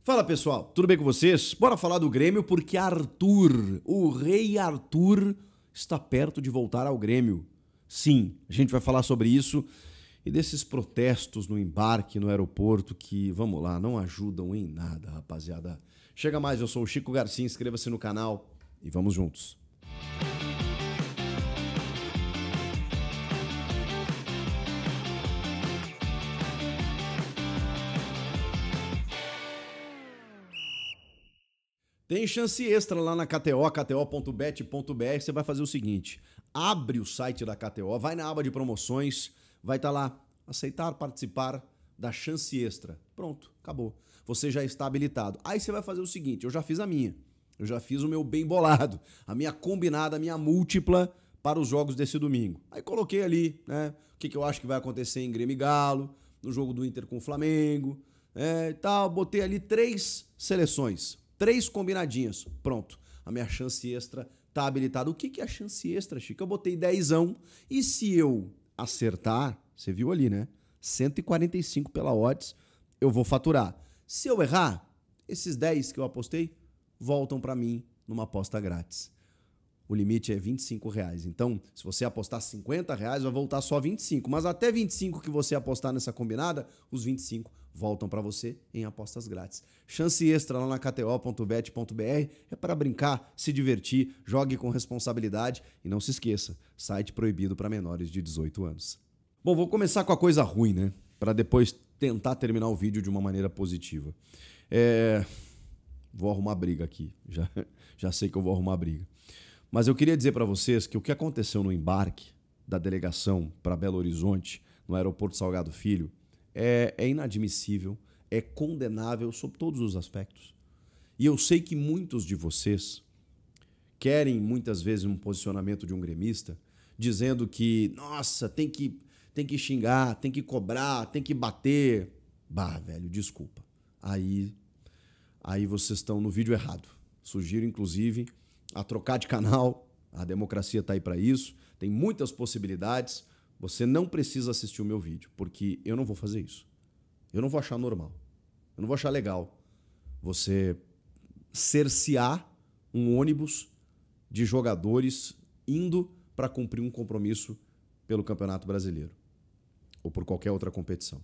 Fala pessoal, tudo bem com vocês? Bora falar do Grêmio porque Arthur, o rei Arthur, está perto de voltar ao Grêmio. Sim, a gente vai falar sobre isso e desses protestos no embarque no aeroporto que, vamos lá, não ajudam em nada, rapaziada. Chega mais, eu sou o Chico Garcia, inscreva-se no canal e vamos juntos. Tem chance extra lá na KTO, kto.bet.br. Você vai fazer o seguinte, abre o site da KTO, vai na aba de promoções, vai estar lá, aceitar participar da chance extra. Pronto, acabou. Você já está habilitado. Aí você vai fazer o seguinte, eu já fiz a minha, eu já fiz o meu bem bolado, a minha combinada, a minha múltipla para os jogos desse domingo. Aí coloquei ali, né, o que eu acho que vai acontecer em Grêmio e Galo, no jogo do Inter com o Flamengo, e tal, botei ali 3 seleções. 3 combinadinhas. Pronto. A minha chance extra tá habilitada. O que é a chance extra, Chico? Eu botei 10ão. E se eu acertar, você viu ali, né? 145 pela odds, eu vou faturar. Se eu errar, esses 10 que eu apostei voltam para mim numa aposta grátis. O limite é R$25. Então, se você apostar R$50, vai voltar só 25. Mas até 25 que você apostar nessa combinada, os 25 voltam para você em apostas grátis. Chance extra lá na kto.bet.br é para brincar, se divertir, jogue com responsabilidade e não se esqueça, site proibido para menores de 18 anos. Bom, vou começar com a coisa ruim, né? Para depois tentar terminar o vídeo de uma maneira positiva. Vou arrumar briga aqui, já sei que eu vou arrumar briga. Mas eu queria dizer para vocês que o que aconteceu no embarque da delegação para Belo Horizonte, no aeroporto Salgado Filho, é inadmissível, é condenável sob todos os aspectos. E eu sei que muitos de vocês querem muitas vezes um posicionamento de um gremista, dizendo que, nossa, tem que xingar, tem que cobrar, tem que bater. Bah, velho, desculpa. Aí vocês estão no vídeo errado. Sugiro, inclusive, a trocar de canal, a democracia está aí para isso, tem muitas possibilidades, você não precisa assistir o meu vídeo, porque eu não vou fazer isso. Eu não vou achar normal, eu não vou achar legal você cercear um ônibus de jogadores indo para cumprir um compromisso pelo Campeonato Brasileiro ou por qualquer outra competição.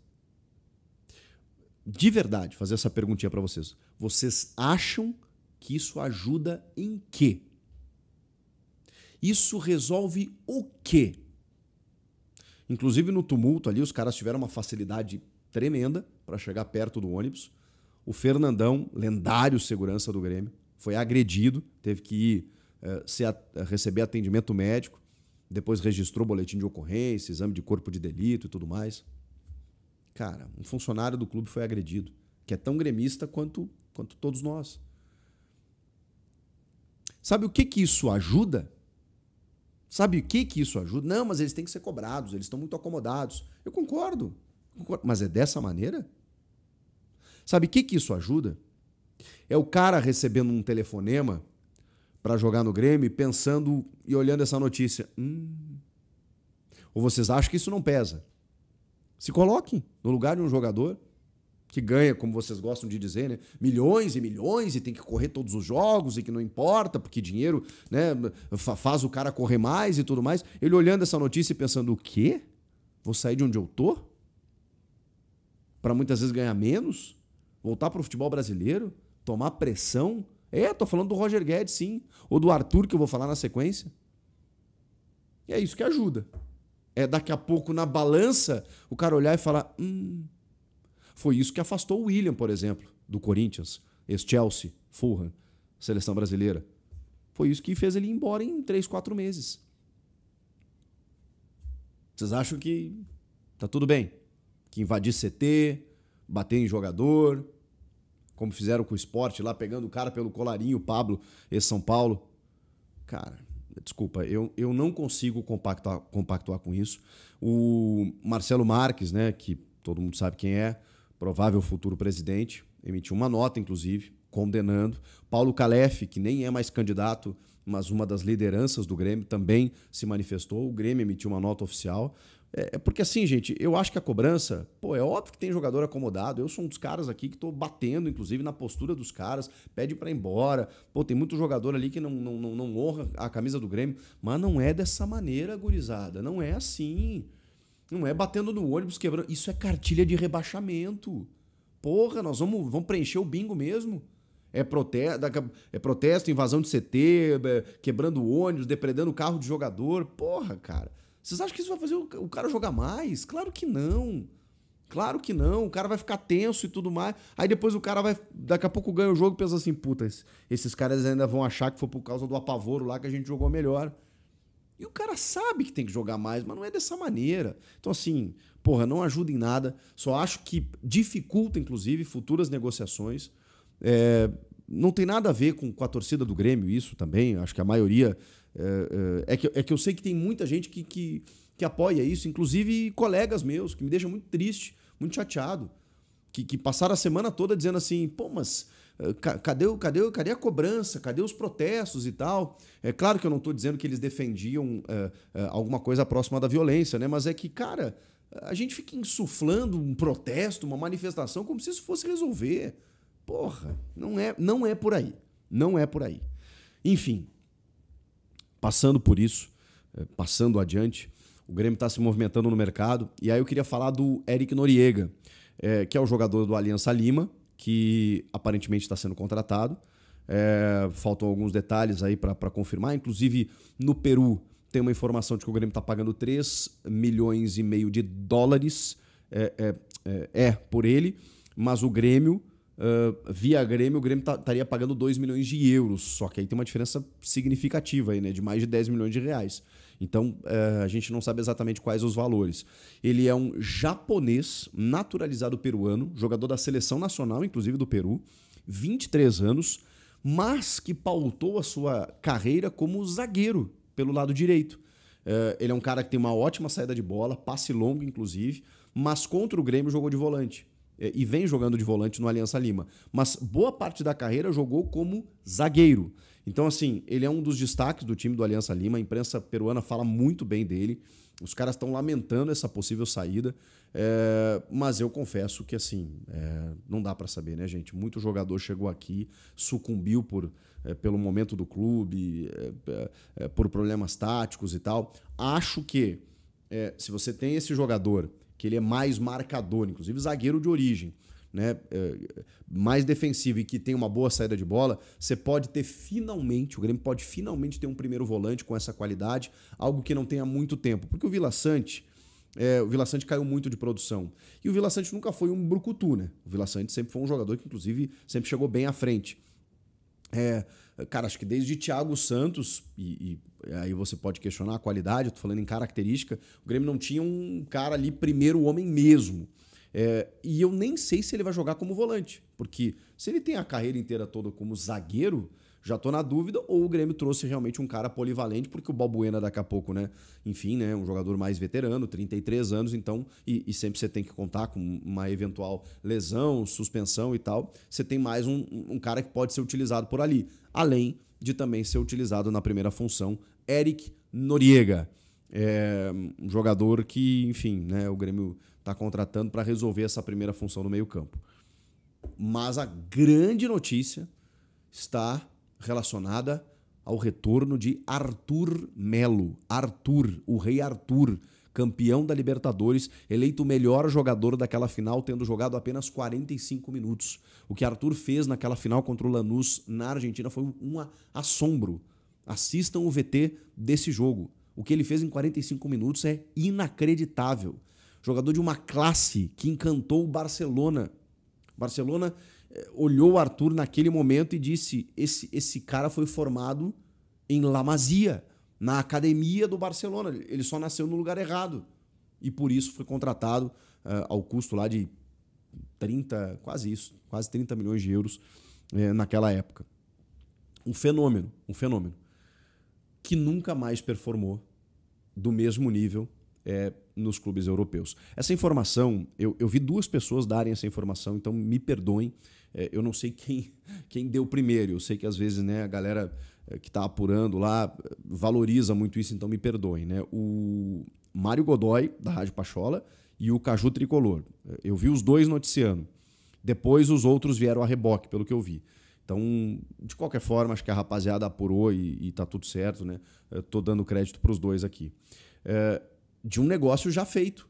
De verdade, fazer essa perguntinha para vocês. Vocês acham que isso ajuda em quê? Isso resolve o quê? Inclusive no tumulto ali, os caras tiveram uma facilidade tremenda para chegar perto do ônibus. O Fernandão, lendário segurança do Grêmio, foi agredido, teve que ir receber atendimento médico, depois registrou boletim de ocorrência, exame de corpo de delito e tudo mais. Cara, um funcionário do clube foi agredido, que é tão gremista quanto todos nós. Sabe o que isso ajuda? Sabe o que isso ajuda? Não, mas eles têm que ser cobrados, eles estão muito acomodados. Eu concordo, mas é dessa maneira? Sabe o que isso ajuda? É o cara recebendo um telefonema para jogar no Grêmio pensando e olhando essa notícia. Ou vocês acham que isso não pesa? Se coloquem no lugar de um jogador que ganha, como vocês gostam de dizer, né, milhões e milhões e tem que correr todos os jogos e que não importa, porque dinheiro, né, faz o cara correr mais e tudo mais. Ele olhando essa notícia e pensando, o quê? Vou sair de onde eu tô? Para muitas vezes ganhar menos? Voltar para o futebol brasileiro? Tomar pressão? Tô falando do Roger Guedes, sim. Ou do Arthur, que eu vou falar na sequência. E é isso que ajuda. É daqui a pouco, na balança, o cara olhar e falar... Foi isso que afastou o William, por exemplo, do Corinthians, ex-Chelsea, Fulham, seleção brasileira. Foi isso que fez ele ir embora em 3, 4 meses. Vocês acham que tá tudo bem? Que invadir CT, bater em jogador, como fizeram com o Sport lá, pegando o cara pelo colarinho, o Pablo, ex-São Paulo. Cara, desculpa, eu não consigo compactuar com isso. O Marcelo Marques, né, que todo mundo sabe quem é, provável futuro presidente, emitiu uma nota, inclusive, condenando. Paulo Calef, que nem é mais candidato, mas uma das lideranças do Grêmio, também se manifestou. O Grêmio emitiu uma nota oficial. Porque assim, gente, eu acho que a cobrança, é óbvio que tem jogador acomodado. Eu sou um dos caras aqui que tô batendo, inclusive, na postura dos caras, pede pra ir embora. Tem muito jogador ali que não honra a camisa do Grêmio, mas não é dessa maneira, gurizada. Não é assim. Não é batendo no ônibus, quebrando. Isso é cartilha de rebaixamento. Porra, nós vamos preencher o bingo mesmo. É protesto, invasão de CT, quebrando ônibus, depredando o carro de jogador. Porra, cara. Vocês acham que isso vai fazer o cara jogar mais? Claro que não. Claro que não. O cara vai ficar tenso e tudo mais. Aí depois o cara vai, daqui a pouco ganha o jogo e pensa assim, puta, esses caras ainda vão achar que foi por causa do apavoro lá que a gente jogou melhor. E o cara sabe que tem que jogar mais, mas não é dessa maneira. Então assim, não ajuda em nada. Só acho que dificulta, inclusive, futuras negociações. Não tem nada a ver com a torcida do Grêmio, isso também. Acho que a maioria... É que eu sei que tem muita gente que apoia isso, inclusive colegas meus, que me deixam muito triste, muito chateado, que passaram a semana toda dizendo assim, mas cadê a cobrança, cadê os protestos e tal? É claro que eu não estou dizendo que eles defendiam alguma coisa próxima da violência, né? Mas é que, cara, a gente fica insuflando um protesto, uma manifestação, como se isso fosse resolver. Porra, não é por aí. Não é por aí. Enfim, passando por isso, passando adiante, o Grêmio está se movimentando no mercado. E aí eu queria falar do Eric Noriega, que é o jogador do Aliança Lima, que aparentemente está sendo contratado. Faltam alguns detalhes aí para confirmar. Inclusive, no Peru, tem uma informação de que o Grêmio está pagando 3,5 milhões de dólares por ele, mas o Grêmio... via Grêmio, o Grêmio estaria pagando 2 milhões de euros, só que aí tem uma diferença significativa aí, né, de mais de 10 milhões de reais. Então, a gente não sabe exatamente quais os valores. Ele é um japonês naturalizado peruano, jogador da seleção nacional, inclusive do Peru, 23 anos, mas que pautou a sua carreira como zagueiro pelo lado direito. Ele é um cara que tem uma ótima saída de bola, passe longo, inclusive, mas contra o Grêmio jogou de volante. E vem jogando de volante no Aliança Lima. Mas boa parte da carreira jogou como zagueiro. Então, assim, ele é um dos destaques do time do Aliança Lima. A imprensa peruana fala muito bem dele. Os caras estão lamentando essa possível saída. Mas eu confesso que, assim, não dá para saber, né, gente? Muito jogador chegou aqui, sucumbiu pelo momento do clube, por problemas táticos e tal. Acho que, se você tem esse jogador... que ele é mais marcador, inclusive zagueiro de origem, né? Mais defensivo e que tem uma boa saída de bola, você pode ter finalmente, o Grêmio pode finalmente ter um primeiro volante com essa qualidade, algo que não tem há muito tempo, porque o Vila Sante caiu muito de produção. E o Vila Sante nunca foi um brucutu, né? O Vila Sante sempre foi um jogador que, inclusive, sempre chegou bem à frente. Cara, acho que desde Thiago Santos, e aí você pode questionar a qualidade, eu tô falando em característica, o Grêmio não tinha um cara ali, primeiro homem mesmo. E eu nem sei se ele vai jogar como volante, porque se ele tem a carreira inteira toda como zagueiro, já tô na dúvida, ou o Grêmio trouxe realmente um cara polivalente, porque o Balbuena daqui a pouco, né? Enfim, né? Um jogador mais veterano, 33 anos, então, e sempre você tem que contar com uma eventual lesão, suspensão e tal, você tem mais um cara que pode ser utilizado por ali, além de também ser utilizado na primeira função, Eric Noriega. Um jogador que, enfim, né? O Grêmio está contratando para resolver essa primeira função no meio-campo. Mas a grande notícia está relacionada ao retorno de Arthur Melo. Arthur, o rei Arthur, campeão da Libertadores, eleito o melhor jogador daquela final, tendo jogado apenas 45 minutos. O que Arthur fez naquela final contra o Lanús na Argentina foi um assombro. Assistam o VT desse jogo. O que ele fez em 45 minutos é inacreditável. Jogador de uma classe que encantou o Barcelona. O Barcelona olhou o Arthur naquele momento e disse: esse cara foi formado em La Masia, na academia do Barcelona. Ele só nasceu no lugar errado. E por isso foi contratado ao custo lá de 30, quase 30 milhões de euros naquela época. Um fenômeno que nunca mais performou do mesmo nível nos clubes europeus. Essa informação, eu vi duas pessoas darem essa informação, então me perdoem, eu não sei quem deu primeiro. Eu sei que às vezes, né, a galera que está apurando lá valoriza muito isso, então me perdoem, né? O Mário Godoy, da Rádio Pachola, e o Caju Tricolor. Eu vi os dois noticiando. Depois os outros vieram a reboque, pelo que eu vi. Então, de qualquer forma, acho que a rapaziada apurou e tá tudo certo, né? Eu tô dando crédito para os dois aqui. De um negócio já feito,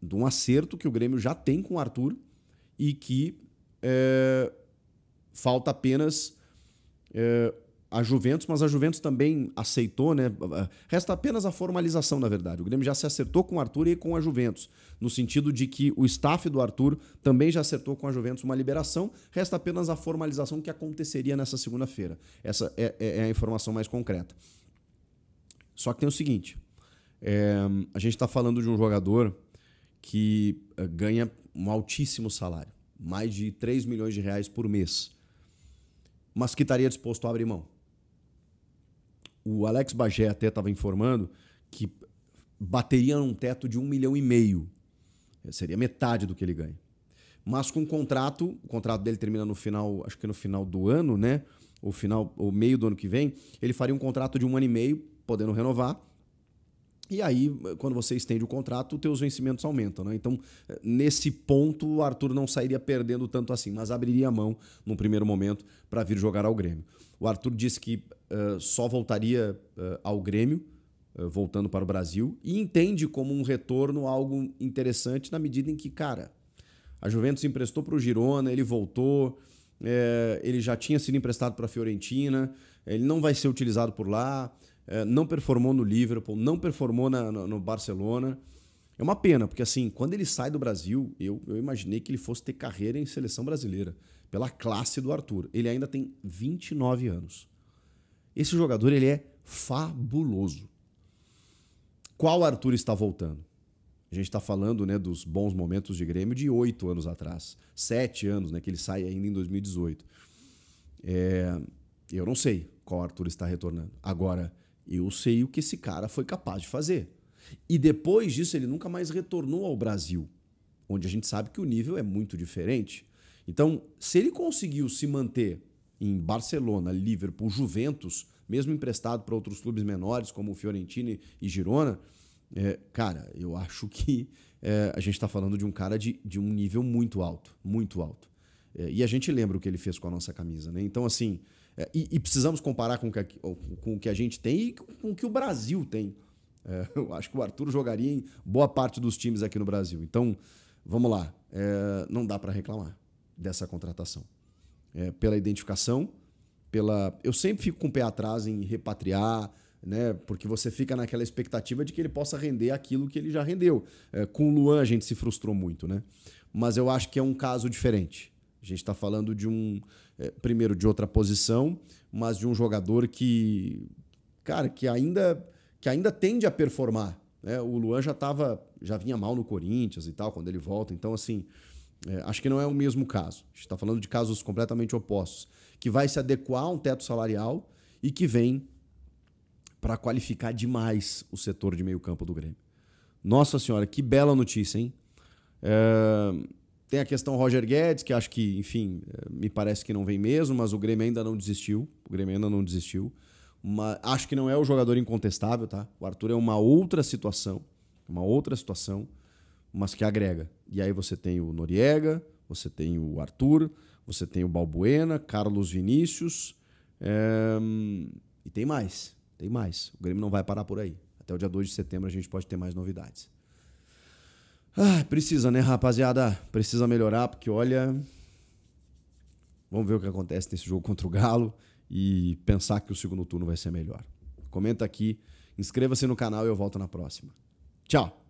de um acerto que o Grêmio já tem com o Arthur e que falta apenas a Juventus, mas a Juventus também aceitou, né? Resta apenas a formalização, na verdade. O Grêmio já se acertou com o Arthur e com a Juventus, no sentido de que o staff do Arthur também já acertou com a Juventus uma liberação, resta apenas a formalização que aconteceria nessa segunda-feira. Essa é a informação mais concreta. Só que tem o seguinte, a gente está falando de um jogador que ganha um altíssimo salário, mais de 3 milhões de reais por mês, mas que estaria disposto a abrir mão. O Alex Bagé até estava informando que bateria num teto de 1,5 milhão. Seria metade do que ele ganha. Mas com o contrato dele termina no final, acho que no final do ano, né? Ou meio do ano que vem, ele faria um contrato de 1 ano e meio, podendo renovar. E aí, quando você estende o contrato, os teus vencimentos aumentam, né? Então, nesse ponto, o Arthur não sairia perdendo tanto assim, mas abriria a mão num primeiro momento para vir jogar ao Grêmio. O Arthur disse que só voltaria ao Grêmio, voltando para o Brasil, e entende como um retorno algo interessante na medida em que, cara, a Juventus emprestou para o Girona, ele voltou, ele já tinha sido emprestado para a Fiorentina, ele não vai ser utilizado por lá, não performou no Liverpool, não performou no Barcelona. É uma pena, porque assim, quando ele sai do Brasil, eu imaginei que ele fosse ter carreira em seleção brasileira, pela classe do Arthur. Ele ainda tem 29 anos. Esse jogador, ele é fabuloso. Qual Arthur está voltando? A gente está falando, né, dos bons momentos de Grêmio de 8 anos atrás. 7 anos, né, que ele sai ainda em 2018. Eu não sei qual Arthur está retornando. Agora, eu sei o que esse cara foi capaz de fazer. E depois disso, ele nunca mais retornou ao Brasil, onde a gente sabe que o nível é muito diferente. Então, se ele conseguiu se manter em Barcelona, Liverpool, Juventus, mesmo emprestado para outros clubes menores, como Fiorentina e Girona, cara, eu acho que a gente está falando de um cara de um nível muito alto, muito alto. E a gente lembra o que ele fez com a nossa camisa, né? Então, assim, e precisamos comparar com o que a gente tem e com o que o Brasil tem. Eu acho que o Arthur jogaria em boa parte dos times aqui no Brasil. Então, vamos lá. Não dá para reclamar dessa contratação. Pela identificação, eu sempre fico com o pé atrás em repatriar, né? Porque você fica naquela expectativa de que ele possa render aquilo que ele já rendeu. Com o Luan a gente se frustrou muito, né? Mas eu acho que é um caso diferente. A gente está falando de primeiro, de outra posição, mas de um jogador que, cara, que ainda tende a performar, né? O Luan já vinha mal no Corinthians e tal, quando ele volta. Então, assim, acho que não é o mesmo caso. A gente está falando de casos completamente opostos, que vai se adequar a um teto salarial e que vem para qualificar demais o setor de meio campo do Grêmio. Nossa Senhora, que bela notícia, hein? Tem a questão Roger Guedes, que acho que, enfim, me parece que não vem mesmo, mas o Grêmio ainda não desistiu. Mas acho que não é o jogador incontestável, tá? O Arthur é uma outra situação, mas que agrega. E aí você tem o Noriega, você tem o Arthur, você tem o Balbuena, Carlos Vinícius, e tem mais. O Grêmio não vai parar por aí. Até o dia 2 de setembro a gente pode ter mais novidades. Precisa, né, rapaziada? Precisa melhorar, porque olha... Vamos ver o que acontece nesse jogo contra o Galo e pensar que o segundo turno vai ser melhor. Comenta aqui, inscreva-se no canal e eu volto na próxima. Tchau!